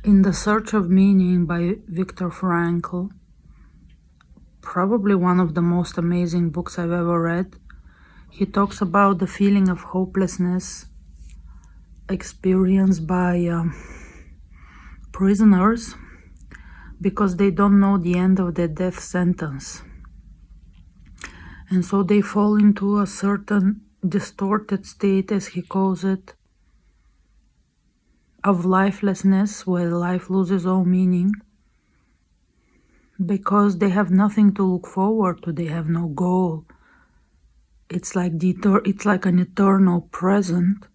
In The Search of Meaning by Viktor Frankl, probably one of the most amazing books I've ever read, he talks about the feeling of hopelessness experienced by prisoners because they don't know the end of their death sentence. And so they fall into a certain distorted state, as he calls it, of lifelessness, where life loses all meaning, because they have nothing to look forward to. They have no goal. It's like an eternal present,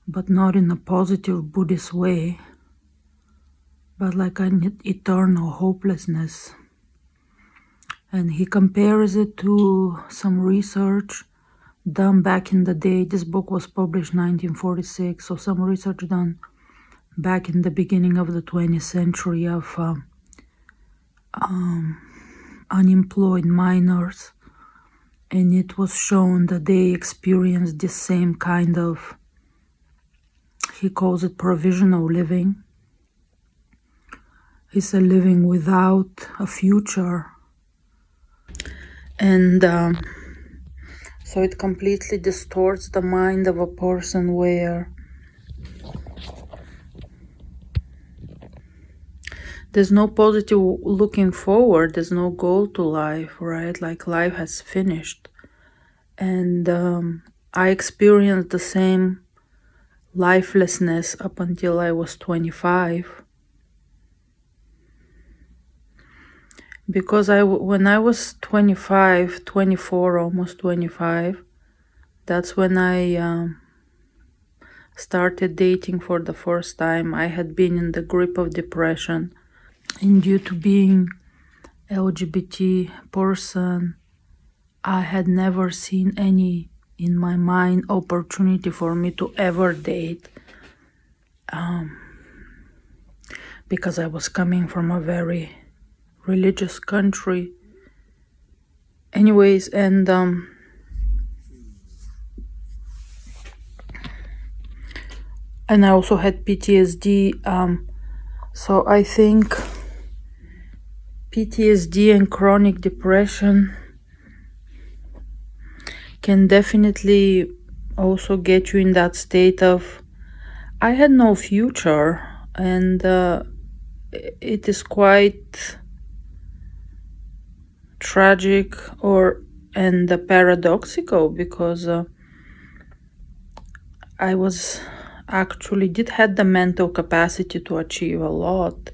but not in a positive Buddhist way, but like an eternal hopelessness. And he compares it to some research done back in the day. This book was published in 1946, so some research done back in the beginning of the 20th century of unemployed miners, and it was shown that they experienced the same kind of, he calls it provisional living. It's a living without a future. And so it completely distorts the mind of a person where there's no positive looking forward, there's no goal to life, right? Like life has finished. And I experienced the same lifelessness up until I was 25. Because when I was 25, 24, almost 25, that's when I started dating for the first time. I had been in the grip of depression. And due to being LGBT person, I had never seen any, in my mind, opportunity for me to ever date. Because I was coming from a very religious country. Anyways, and I also had PTSD. So I think PTSD and chronic depression can definitely also get you in that state of, I had no future, and it is quite tragic and paradoxical, because I was actually had the mental capacity to achieve a lot,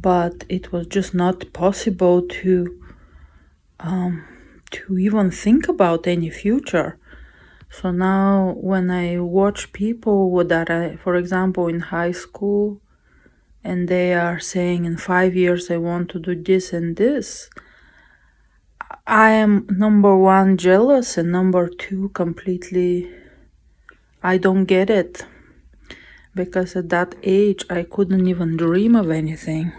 but it was just not possible to even think about any future. So now when I watch people that for example, in high school, and they are saying in 5 years I want to do this and this, I am, number one, jealous, and number two, completely, I don't get it. Because at that age, I couldn't even dream of anything.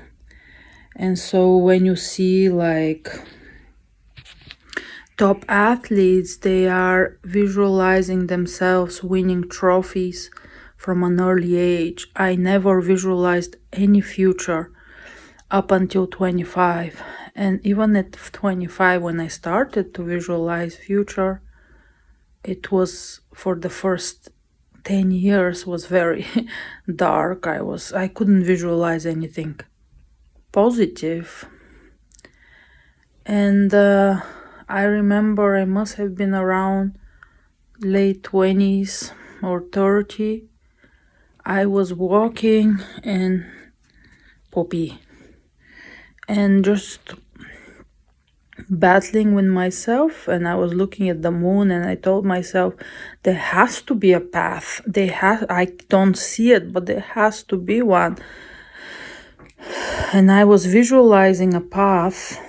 And so when you see like top athletes, they are visualizing themselves winning trophies from an early age. I never visualized any future up until 25. And even at 25, when I started to visualize future, it was, for the first 10 years, was very dark. I couldn't visualize anything positive. And I remember I must have been around late 20s or 30. I was walking in Poppy and just battling with myself, and I was looking at the moon, and I told myself there has to be a path. I don't see it, but there has to be one. And I was visualizing a path,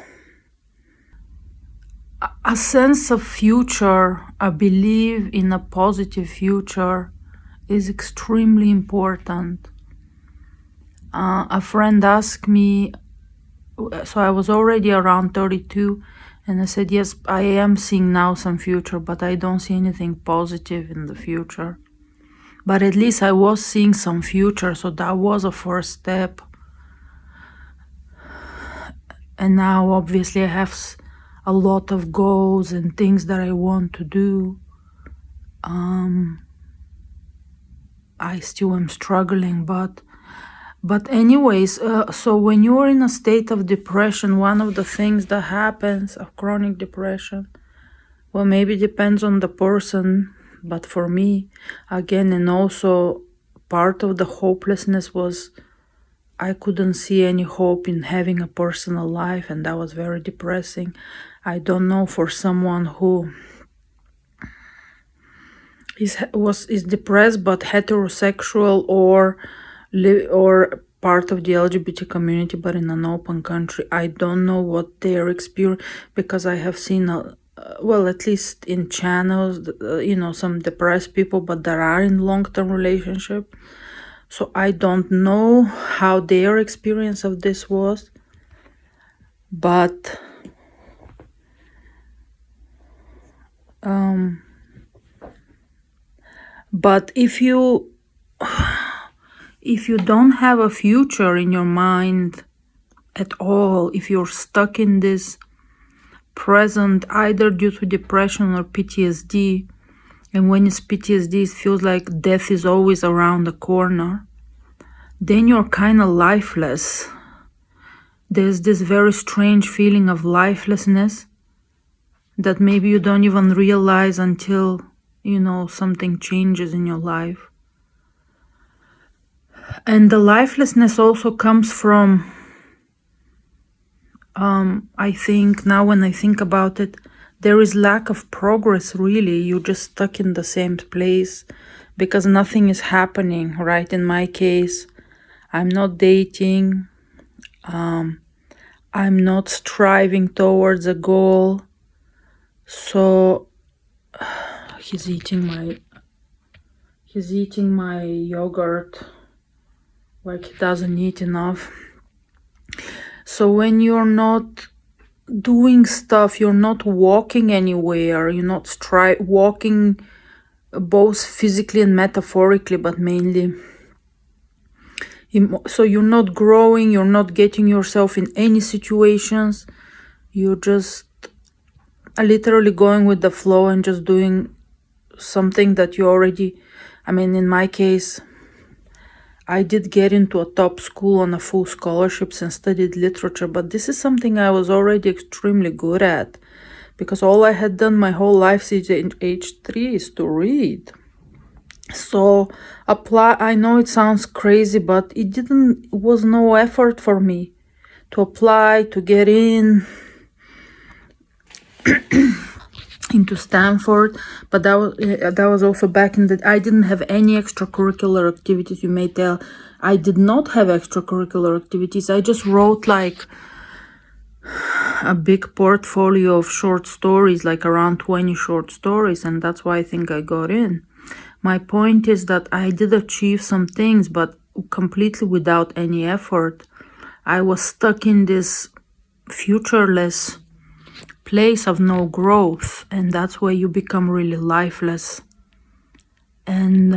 a sense of future, a belief in a positive future is extremely important. A friend asked me, so I was already around 32, and I said, yes, I am seeing now some future, but I don't see anything positive in the future. But at least I was seeing some future, so that was a first step. And now obviously I have a lot of goals and things that I want to do. I still am struggling, but anyways, so when you're in a state of depression, one of the things that happens of chronic depression, well, maybe depends on the person, but for me, again, and also part of the hopelessness was I couldn't see any hope in having a personal life, and that was very depressing. I don't know, for someone who is depressed but heterosexual or part of the LGBT community but in an open country, I don't know what their experience, because I have seen well, at least in channels, some depressed people but that are in long-term relationship. So I don't know how their experience of this was, but if you don't have a future in your mind at all, if you're stuck in this present, either due to depression or PTSD, and when it's PTSD, it feels like death is always around the corner, then you're kind of lifeless. There's this very strange feeling of lifelessness that maybe you don't even realize until, something changes in your life. And the lifelessness also comes from, I think, now when I think about it, there is lack of progress, really. You're just stuck in the same place because nothing is happening, right? In my case, I'm not dating. I'm not striving towards a goal. So he's eating my yogurt like he doesn't eat enough. So when you're not doing stuff, you're not walking anywhere, you're not walking both physically and metaphorically, but mainly. So you're not growing, you're not getting yourself in any situations, you're just literally going with the flow and just doing something that you already, in my case, I did get into a top school on a full scholarships and studied literature, but this is something I was already extremely good at because all I had done my whole life since age 3 is to read. So I know it sounds crazy, but it was no effort for me to apply, to get into Stanford, but that was also back in I didn't have any extracurricular activities. You may tell I did not have extracurricular activities. I just wrote like a big portfolio of short stories, like around 20 short stories, and that's why I think I got in. My point is that I did achieve some things, but completely without any effort. I was stuck in this futureless place of no growth, and that's where you become really lifeless. And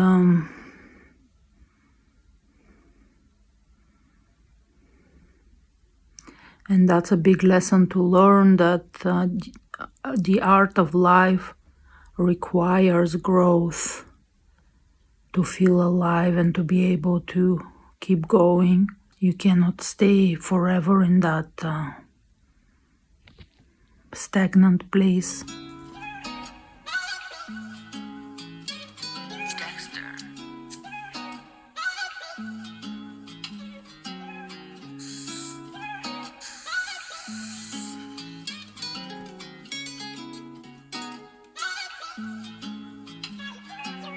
that's a big lesson to learn, that the art of life requires growth to feel alive and to be able to keep going. You cannot stay forever in that stagnant place.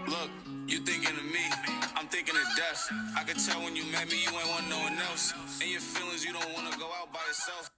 Look, you thinking of me, I'm thinking of death. I could tell when you met me, you ain't want no one else. And your feelings, you don't want to go out by yourself.